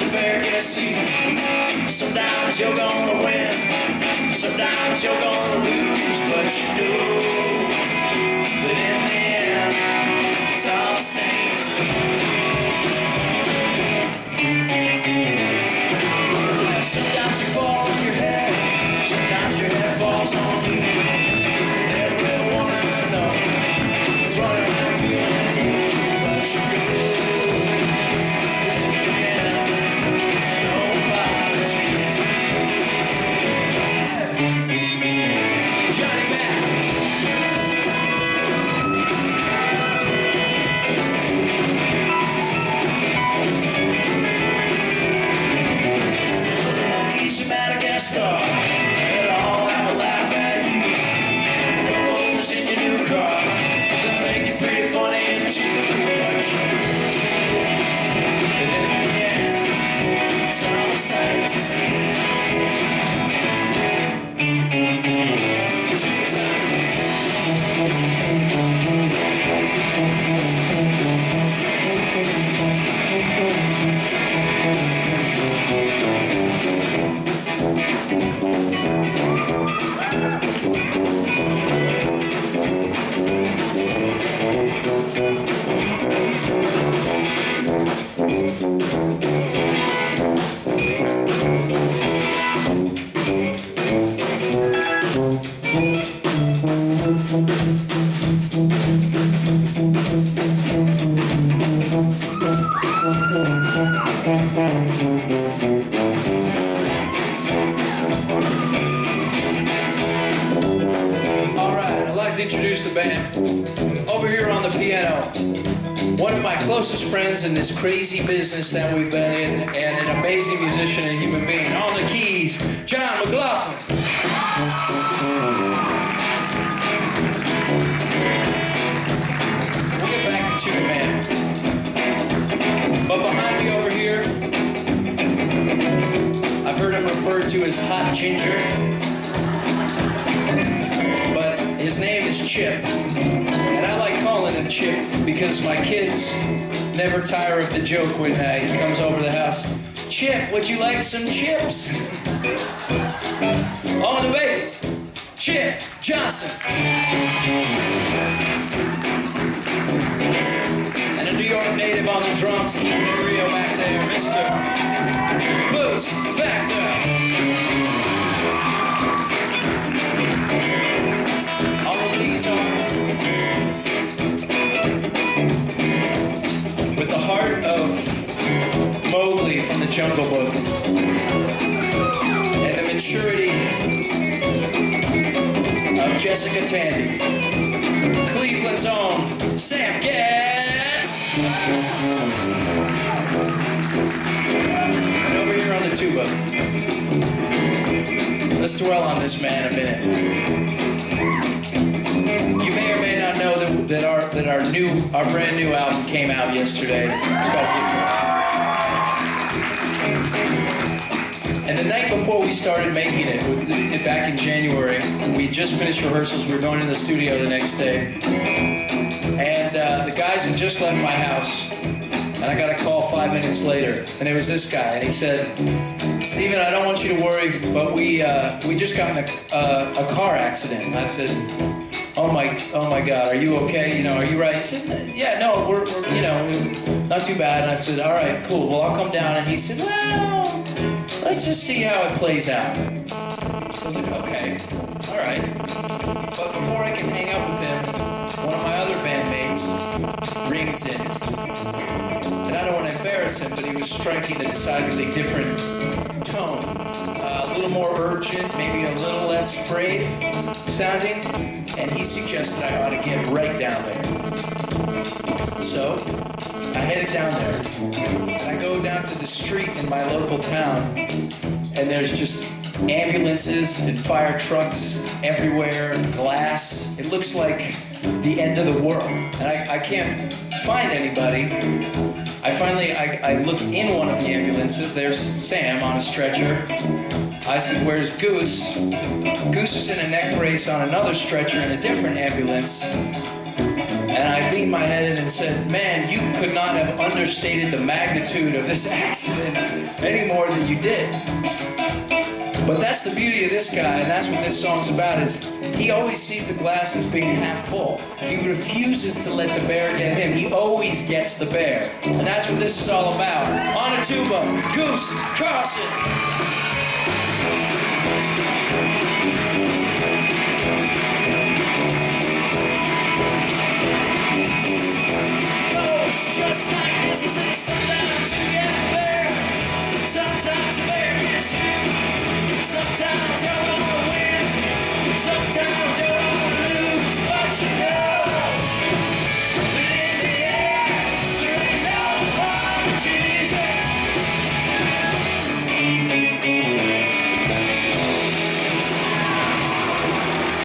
Sometimes a bear gets seat. Sometimes you're gonna win. Sometimes you're gonna lose. But you know that in the end, it's all the same. Sometimes you fall on your head. Sometimes your head falls on you. Every one of them know it's running around feeling blue. But you know in the end, it's nobody cheers. Johnny Mac. Madagascar, they'll all have a laugh at you. Come overs in your new car, they'll think you're pretty funny and cheap. But you and in the end, it's all a sight to see. Introduce the band. Over here on the piano, one of my closest friends in this crazy business that we've been in, and an amazing musician and human being. On the keys, John McLaughlin. We'll get back to tune, man. But behind me over here, I've heard him referred to as Hot Ginger. His name is Chip, and I like calling him Chip because my kids never tire of the joke when he comes over the house. Chip, would you like some chips? On the bass, Chip Johnson. And a New York native on the drums, keeping it real back there, Mr. Boost Factor. With the heart of Mowgli from the Jungle Book and the maturity of Jessica Tandy, Cleveland's own Sam Gass. And over here on the tuba, let's dwell on this man a minute. You may or may not know that our brand new album came out yesterday. It's called Get. And the night before we started making it, back in January, we just finished rehearsals. We were going in the studio the next day, and the guys had just left my house, and I got a call 5 minutes later, and it was this guy, and he said, "Steven, I don't want you to worry, but we just got in a car accident." And I said, Oh my God, are you okay? You know, are you right? He said, yeah, no, we're not too bad. And I said, all right, cool. Well, I'll come down. And he said, well, let's just see how it plays out. So I was like, okay, all right. But before I can hang up with him, one of my other bandmates rings in. And I don't want to embarrass him, but he was striking a decidedly different tone. A little more urgent, maybe a little less brave sounding. And he suggested I ought to get right down there. So I headed down there. And I go down to the street in my local town, and there's just ambulances and fire trucks everywhere, glass. It looks like the end of the world. And I can't find anybody. I look in one of the ambulances. There's Sam on a stretcher. I said, where's Goose? Goose is in a neck brace on another stretcher in a different ambulance. And And I beat my head in and said, man, you could not have understated the magnitude of this accident any more than you did. But that's the beauty of this guy, and that's what this song's about, is he always sees the glass as being half full. He refuses to let the bear get him. He always gets the bear. And that's what this is all about. On a tuba, Goose Carlson.